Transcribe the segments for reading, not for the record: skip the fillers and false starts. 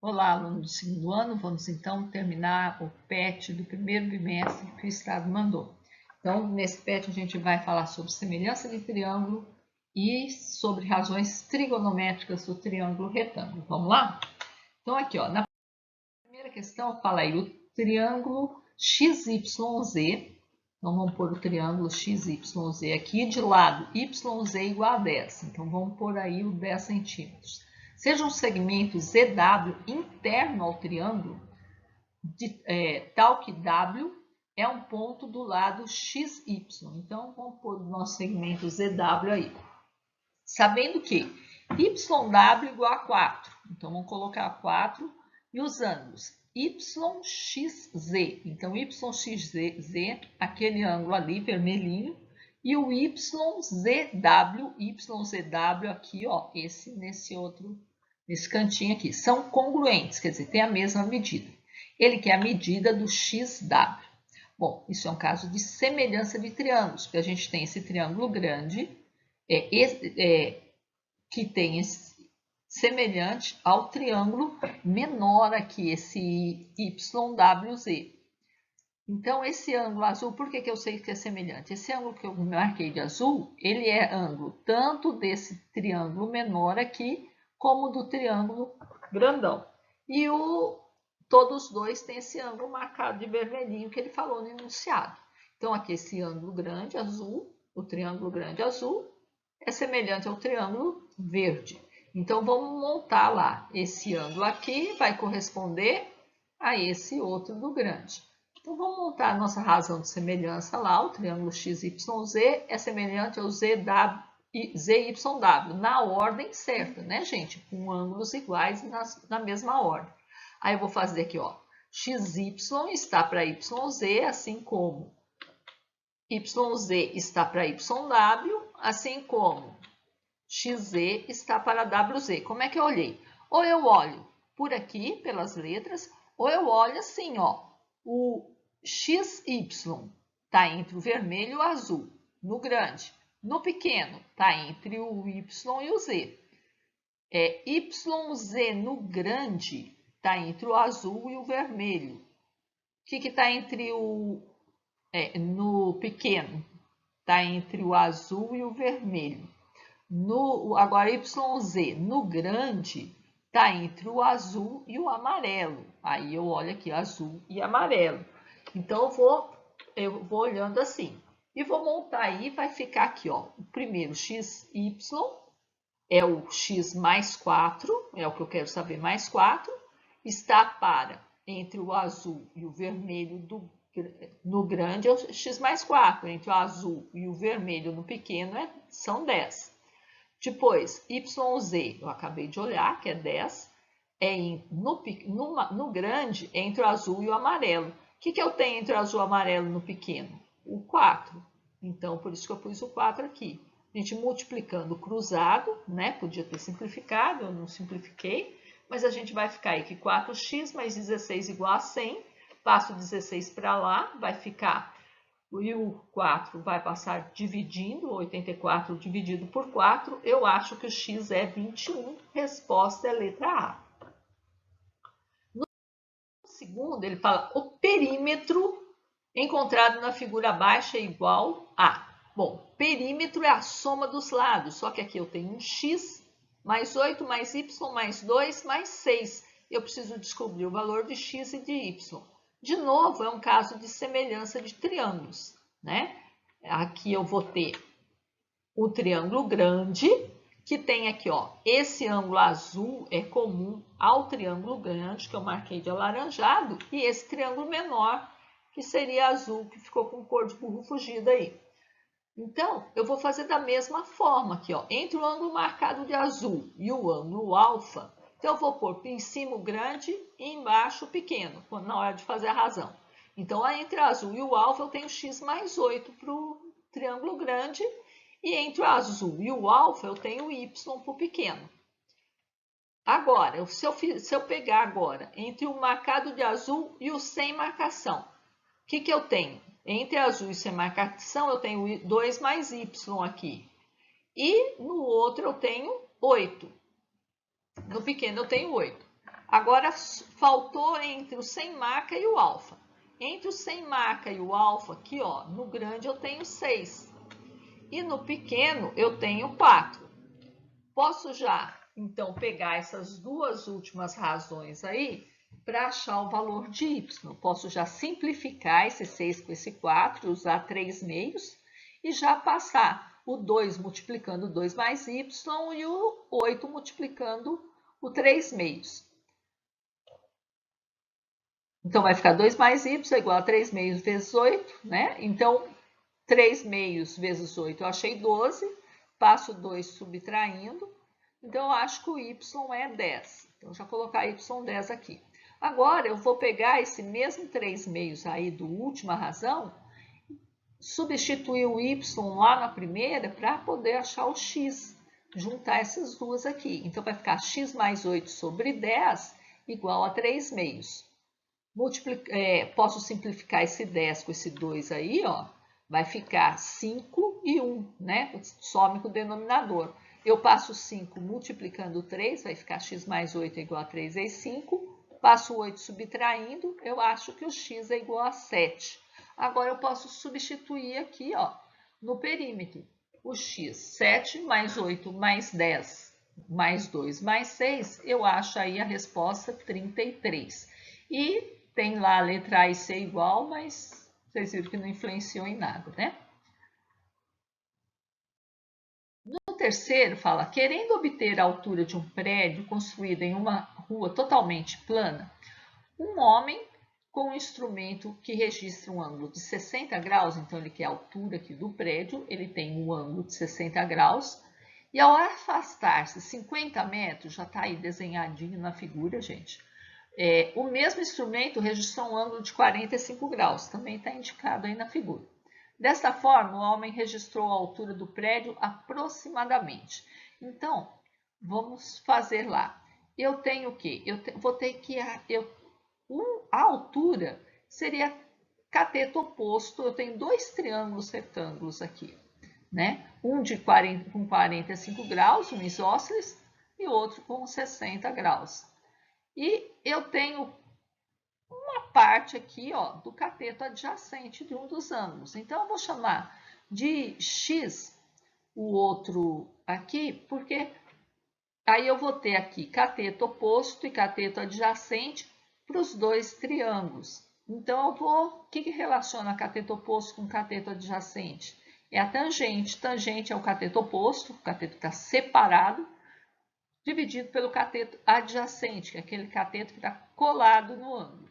Olá, aluno do segundo ano, vamos então terminar o PET do primeiro bimestre que o Estado mandou. Então, nesse PET a gente vai falar sobre semelhança de triângulo e sobre razões trigonométricas do triângulo retângulo. Vamos lá? Então, aqui, ó, na primeira questão, fala aí o triângulo XYZ. Então, vamos pôr o triângulo XYZ aqui de lado, YZ igual a 10. Então, vamos pôr aí o 10 centímetros. Seja um segmento ZW interno ao triângulo, tal que W é um ponto do lado XY. Então, vamos pôr o nosso segmento ZW aí. Sabendo que YW igual a 4. Então, vamos colocar 4 e os ângulos YXZ. Então, YXZ, aquele ângulo ali, vermelhinho, e o YZW aqui, ó, nesse cantinho aqui, são congruentes, quer dizer, tem a mesma medida. Ele quer a medida do XW. Bom, isso é um caso de semelhança de triângulos, porque a gente tem esse triângulo grande, que tem semelhante ao triângulo menor aqui, esse YWZ. Então, esse ângulo azul, por que eu sei que é semelhante? Esse ângulo que eu marquei de azul, ele é ângulo tanto desse triângulo menor aqui, como do triângulo grandão. E todos dois têm esse ângulo marcado de vermelhinho que ele falou no enunciado. Então, aqui esse ângulo grande azul, o triângulo grande azul, é semelhante ao triângulo verde. Então, vamos montar lá. Esse ângulo aqui vai corresponder a esse outro do grande. Então, vamos montar a nossa razão de semelhança lá. O triângulo XYZ é semelhante ao ZYW, na ordem certa, né, gente? Com ângulos iguais na mesma ordem. Aí, eu vou fazer aqui, ó. XY está para YZ, assim como YZ está para YW, assim como XZ está para WZ. Como é que eu olhei? Ou eu olho por aqui, pelas letras, ou eu olho assim, ó. O XY está entre o vermelho e o azul, no grande. No pequeno, está entre o Y e o Z. YZ no grande está entre o azul e o vermelho. O que está entre no pequeno? Está entre o azul e o vermelho. Agora, YZ no grande está entre o azul e o amarelo. Aí eu olho aqui, azul e amarelo. Então, eu vou olhando assim. E vou montar aí, vai ficar aqui, ó. O primeiro XY é o X mais 4, é o que eu quero saber, mais 4. Está para entre o azul e o vermelho no grande é o X mais 4. Entre o azul e o vermelho no pequeno são 10. Depois, YZ, eu acabei de olhar, que é 10, no grande, entre o azul e o amarelo. O que eu tenho entre o azul e o amarelo no pequeno? O 4. Então, por isso que eu pus o 4 aqui. A gente multiplicando cruzado, né? Podia ter simplificado, eu não simplifiquei. Mas a gente vai ficar aí que 4x mais 16 igual a 100. Passo 16 para lá, vai ficar... E o 4 vai passar dividindo, 84 dividido por 4, eu acho que o x é 21. Resposta é letra A. No segundo, ele fala o perímetro encontrado na figura abaixo é igual a... Bom, perímetro é a soma dos lados, só que aqui eu tenho um x mais 8 mais y mais 2 mais 6. Eu preciso descobrir o valor de x e de y. De novo, é um caso de semelhança de triângulos, né? Aqui eu vou ter o triângulo grande, que tem aqui, ó, esse ângulo azul é comum ao triângulo grande, que eu marquei de alaranjado, e esse triângulo menor, que seria azul, que ficou com cor de burro fugido aí. Então, eu vou fazer da mesma forma aqui, ó, entre o ângulo marcado de azul e o ângulo alfa. Então, eu vou pôr em cima o grande e embaixo o pequeno, na hora de fazer a razão. Então, entre o azul e o alfa, eu tenho x mais 8 para o triângulo grande. E entre o azul e o alfa, eu tenho y para o pequeno. Agora, se eu pegar agora entre o marcado de azul e o sem marcação, o que eu tenho? Entre azul e sem marcação, eu tenho 2 mais y aqui. E no outro eu tenho 8. No pequeno eu tenho 8. Agora, faltou entre o sem marca e o alfa. Entre o sem marca e o alfa, aqui, ó, no grande eu tenho 6. E no pequeno eu tenho 4. Posso já, então, pegar essas duas últimas razões aí para achar o valor de y. Posso já simplificar esse 6 com esse 4, usar 3 meios e já passar o 2 multiplicando 2 mais y e o 8 multiplicando o 3 meios. Então, vai ficar 2 mais y é igual a 3 meios vezes 8, né? Então, 3 meios vezes 8 eu achei 12, passo 2 subtraindo, então eu acho que o y é 10. Então, já colocar y 10 aqui. Agora, eu vou pegar esse mesmo 3 meios aí do última razão, substituir o y lá na primeira para poder achar o x, juntar essas duas aqui. Então, vai ficar x mais 8 sobre 10 igual a 3 meios. Posso simplificar esse 10 com esse 2 aí, ó. Vai ficar 5 e 1, né? Some com o denominador. Eu passo 5 multiplicando 3, vai ficar x mais 8 é igual a 3 vezes 5. Passo 8 subtraindo, eu acho que o x é igual a 7. Agora, eu posso substituir aqui, ó, no perímetro. O x, 7 mais 8 mais 10 mais 2 mais 6, eu acho aí a resposta 33. E tem lá a letra A e C igual, mas vocês viram que não influenciou em nada, né? No terceiro, fala, querendo obter a altura de um prédio construído em uma rua totalmente plana, um homem com um instrumento que registra um ângulo de 60 graus, então ele quer a altura aqui do prédio, ele tem um ângulo de 60 graus, e ao afastar-se 50 metros, já está aí desenhadinho na figura, gente, o mesmo instrumento registrou um ângulo de 45 graus, também está indicado aí na figura. Desta forma, o homem registrou a altura do prédio aproximadamente. Então, vamos fazer lá. Eu tenho o quê? Vou ter que... a altura seria cateto oposto. Eu tenho dois triângulos retângulos aqui, né? Um com 45 graus, um isósceles, e outro com 60 graus. E eu tenho uma parte aqui, ó, do cateto adjacente de um dos ângulos. Então, eu vou chamar de x o outro aqui, porque aí eu vou ter aqui cateto oposto e cateto adjacente para os dois triângulos. Então, o que relaciona cateto oposto com cateto adjacente? É a tangente. Tangente é o cateto oposto, o cateto está separado, dividido pelo cateto adjacente, que é aquele cateto que está colado no ângulo.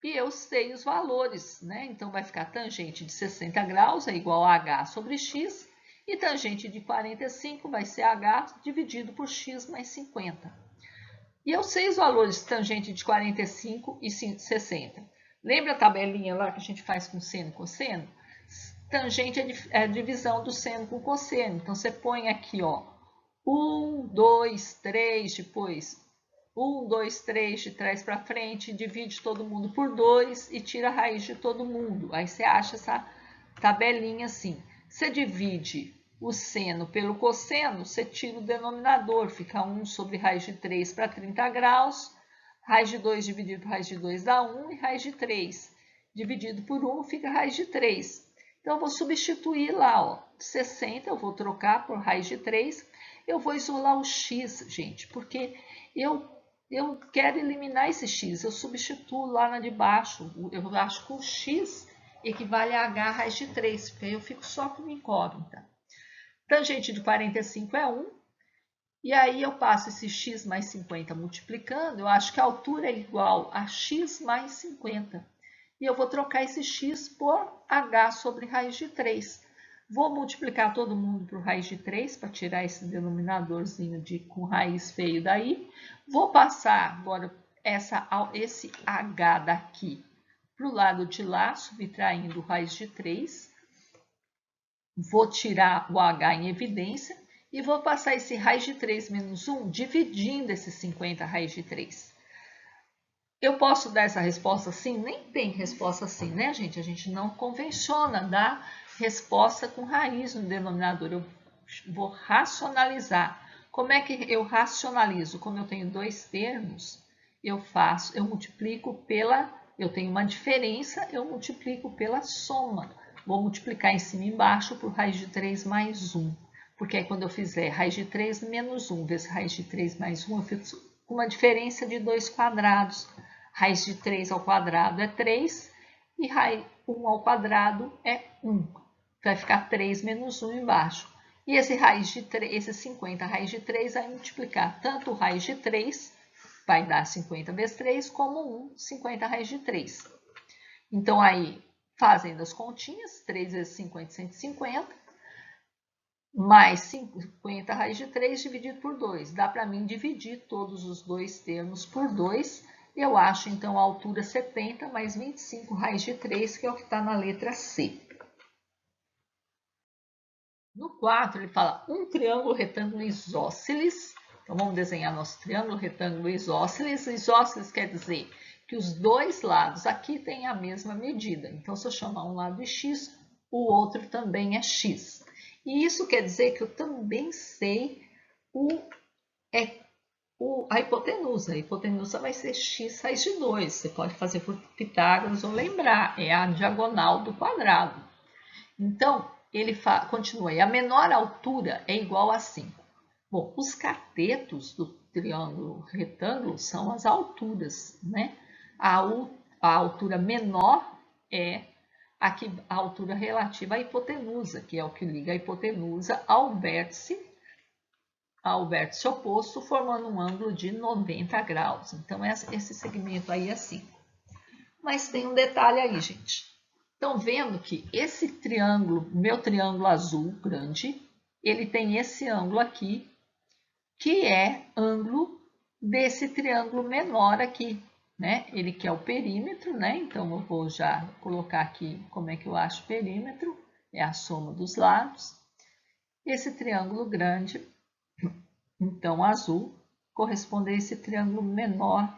E eu sei os valores, né? Então, vai ficar tangente de 60 graus é igual a h sobre x, e tangente de 45 vai ser h dividido por x mais 50. E eu sei os valores tangente de 45 e 60. Lembra a tabelinha lá que a gente faz com seno e cosseno? Tangente é a divisão do seno com cosseno. Então, você põe aqui, ó, 1, 2, 3, depois 1, 2, 3 de trás para frente, divide todo mundo por 2 e tira a raiz de todo mundo. Aí você acha essa tabelinha assim. Você divide o seno pelo cosseno, você tira o denominador, fica 1 sobre raiz de 3 para 30 graus, raiz de 2 dividido por raiz de 2 dá 1 e raiz de 3 dividido por 1 fica raiz de 3. Então, eu vou substituir lá, ó, 60, eu vou trocar por raiz de 3. Eu vou isolar o x, gente, porque eu quero eliminar esse x. Eu substituo lá na de baixo. Eu acho que o x equivale a h raiz de 3, porque aí eu fico só com uma incógnita. Tangente de 45 é 1. E aí eu passo esse x mais 50 multiplicando. Eu acho que a altura é igual a x mais 50. E eu vou trocar esse x por h sobre raiz de 3. Vou multiplicar todo mundo por raiz de 3 para tirar esse denominadorzinho com raiz feio daí. Vou passar agora esse h daqui para o lado de lá, subtraindo raiz de 3. Vou tirar o h em evidência e vou passar esse raiz de 3 menos 1 dividindo esse 50 raiz de 3. Eu posso dar essa resposta assim? Nem tem resposta assim, né, gente? A gente não convenciona dar resposta com raiz no denominador. Eu vou racionalizar. Como é que eu racionalizo? Como eu tenho dois termos, eu multiplico eu tenho uma diferença, eu multiplico pela soma. Vou multiplicar em cima e embaixo por raiz de 3 mais 1. Porque aí quando eu fizer raiz de 3 menos 1 vezes raiz de 3 mais 1, eu fico com uma diferença de 2 quadrados. Raiz de 3 ao quadrado é 3 e raiz 1 ao quadrado é 1. Vai ficar 3 menos 1 embaixo. E esse 50 raiz de 3 vai multiplicar tanto raiz de 3, vai dar 50 vezes 3, como 1, 50 raiz de 3. Então, aí, fazendo as continhas, 3 vezes 50, 150, mais 50 raiz de 3 dividido por 2. Dá para mim dividir todos os dois termos por 2. Eu acho, então, a altura 70 mais 25 raiz de 3, que é o que está na letra C. No 4, ele fala um triângulo retângulo isósceles. Então, vamos desenhar nosso triângulo retângulo isósceles. Isósceles quer dizer que os dois lados aqui têm a mesma medida. Então, se eu chamar um lado de x, o outro também é x. E isso quer dizer que eu também sei a hipotenusa. A hipotenusa vai ser x raiz de 2. Você pode fazer por Pitágoras ou lembrar, é a diagonal do quadrado. Então, ele continua, e a menor altura é igual a 5. Bom, os catetos do triângulo retângulo são as alturas, né? A altura menor é a altura relativa à hipotenusa, que é o que liga a hipotenusa ao vértice oposto, formando um ângulo de 90 graus. Então, esse segmento aí é 5. Mas tem um detalhe aí, gente. Estão vendo que esse triângulo, meu triângulo azul grande, ele tem esse ângulo aqui, que é ângulo desse triângulo menor aqui, né? Ele quer o perímetro, né? Então, eu vou já colocar aqui como é que eu acho o perímetro, é a soma dos lados. Esse triângulo grande, então azul, corresponde a esse triângulo menor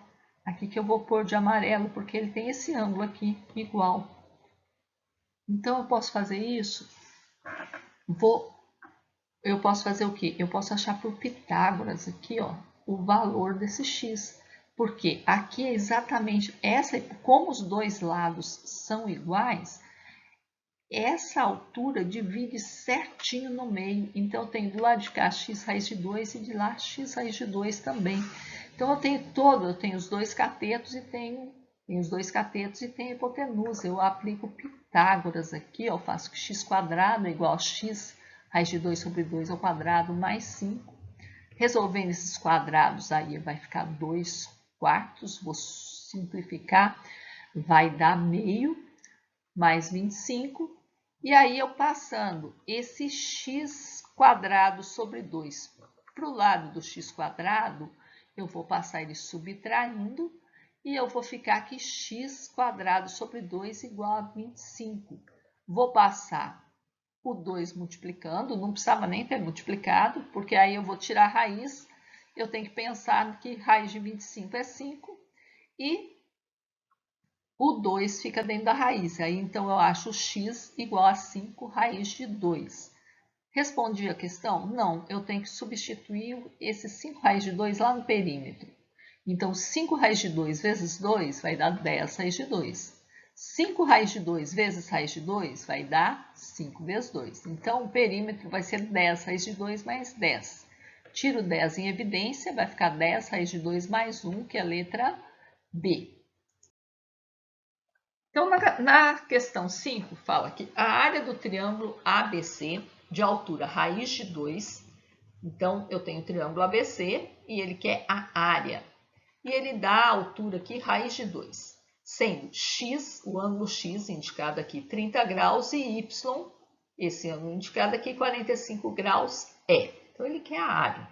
aqui que eu vou pôr de amarelo, porque ele tem esse ângulo aqui igual. Então, eu posso fazer isso? Eu posso fazer o quê? Eu posso achar por Pitágoras aqui, ó, o valor desse x. Porque aqui é exatamente como os dois lados são iguais, essa altura divide certinho no meio. Então, eu tenho do lado de cá x raiz de 2 e de lá x raiz de 2 também. Então, eu tenho os dois catetos e tenho a hipotenusa. Eu aplico Pitágoras aqui, ó, eu faço que x² é igual a x raiz de 2 sobre 2 ao quadrado mais 5. Resolvendo esses quadrados aí vai ficar 2 quartos, vou simplificar, vai dar meio mais 25. E aí eu passando esse x² sobre 2 para o lado do x², eu vou passar ele subtraindo e eu vou ficar aqui x² sobre 2 igual a 25. Vou passar o 2 multiplicando, não precisava nem ter multiplicado, porque aí eu vou tirar a raiz, eu tenho que pensar que raiz de 25 é 5 e o 2 fica dentro da raiz. Aí então eu acho x igual a 5 raiz de 2. Respondi a questão? Não, eu tenho que substituir esse 5 raiz de 2 lá no perímetro. Então, 5 raiz de 2 vezes 2 vai dar 10 raiz de 2. 5 raiz de 2 vezes raiz de 2 vai dar 5 vezes 2. Então, o perímetro vai ser 10 raiz de 2 mais 10. Tiro 10 em evidência, vai ficar 10 raiz de 2 mais 1, que é a letra B. Então, na questão 5, fala que a área do triângulo ABC, de altura raiz de 2, então, eu tenho o triângulo ABC e ele quer a área. E ele dá a altura aqui, raiz de 2, sendo x, o ângulo x indicado aqui 30 graus e y, esse ângulo indicado aqui 45 graus é. Então, ele quer a área.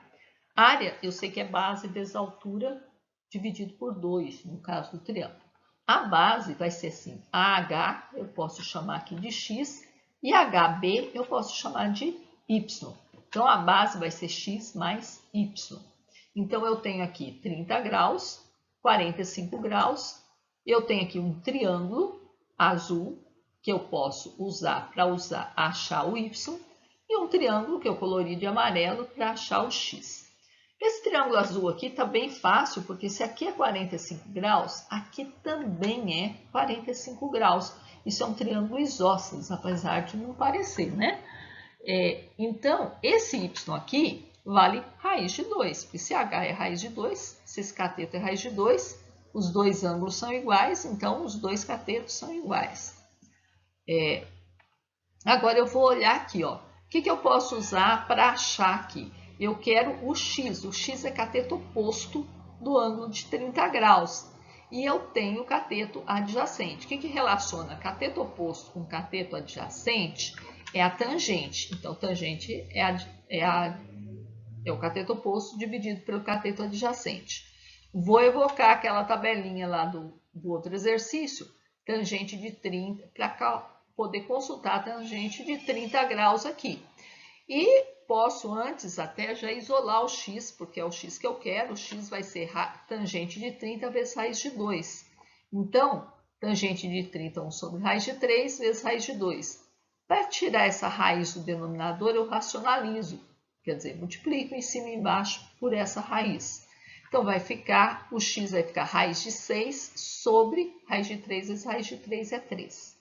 Área, eu sei que é base vezes altura dividido por 2, no caso do triângulo. A base vai ser assim, AH eu posso chamar aqui de x e HB eu posso chamar de y. Então, a base vai ser x mais y. Então, eu tenho aqui 30 graus, 45 graus. Eu tenho aqui um triângulo azul, que eu posso usar para achar o y. E um triângulo que eu colori de amarelo para achar o x. Esse triângulo azul aqui está bem fácil, porque se aqui é 45 graus, aqui também é 45 graus. Isso é um triângulo isósceles, apesar de não parecer, né? Então, esse y aqui vale raiz de 2, porque se h é raiz de 2, se esse cateto é raiz de 2, os dois ângulos são iguais, então os dois catetos são iguais. Agora eu vou olhar aqui, ó. O que eu posso usar para achar aqui? Eu quero o x é cateto oposto do ângulo de 30 graus. E eu tenho o cateto adjacente. O que relaciona cateto oposto com cateto adjacente? É a tangente. Então, tangente é o cateto oposto dividido pelo cateto adjacente. Vou evocar aquela tabelinha lá do outro exercício, tangente de 30, para poder consultar a tangente de 30 graus aqui. E posso antes até já isolar o x, porque é o x que eu quero. O x vai ser tangente de 30 vezes raiz de 2. Então, tangente de 30 1 sobre raiz de 3 vezes raiz de 2. Para tirar essa raiz do denominador, eu racionalizo. Quer dizer, multiplico em cima e embaixo por essa raiz. Então, o x vai ficar raiz de 6 sobre raiz de 3 vezes raiz de 3 é 3.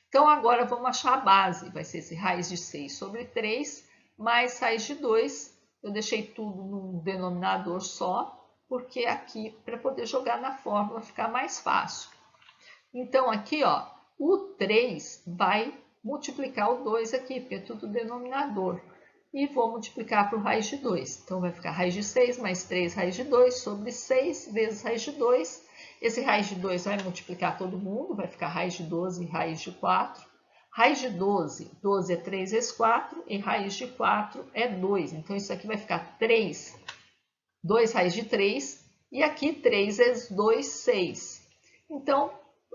Então, agora vamos achar a base. Vai ser esse raiz de 6 sobre 3 mais raiz de 2. Eu deixei tudo num denominador só, porque aqui, para poder jogar na fórmula, ficar mais fácil. Então, aqui, ó, o 3 vai multiplicar o 2 aqui, porque é tudo denominador. E vou multiplicar por raiz de 2. Então, vai ficar raiz de 6 mais 3 raiz de 2 sobre 6 vezes raiz de 2. Esse raiz de 2 vai multiplicar todo mundo, vai ficar raiz de 12 e raiz de 4. Raiz de 12, 12 é 3 vezes 4 e raiz de 4 é 2. Então, isso aqui vai ficar 3, 2 raiz de 3 e aqui 3 vezes 2, 6. Então,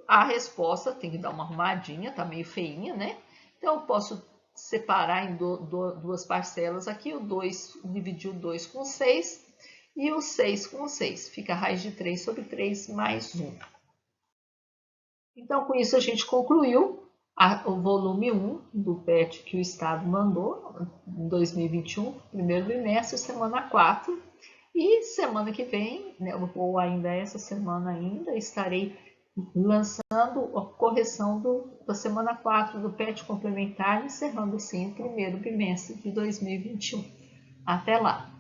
a resposta tem que dar uma arrumadinha, tá meio feinha, né? Então, eu posso separar em duas parcelas aqui, o 2, dividir o 2 com 6 e o 6 com 6. Fica raiz de 3 sobre 3 mais 1. Então, com isso a gente concluiu o volume 1 do PET que o Estado mandou em 2021, primeiro bimestre, semana 4. E semana que vem, né, ou ainda essa semana ainda, estarei lançando a correção da semana 4 do PET complementar, encerrando assim o primeiro bimestre de 2021. Até lá!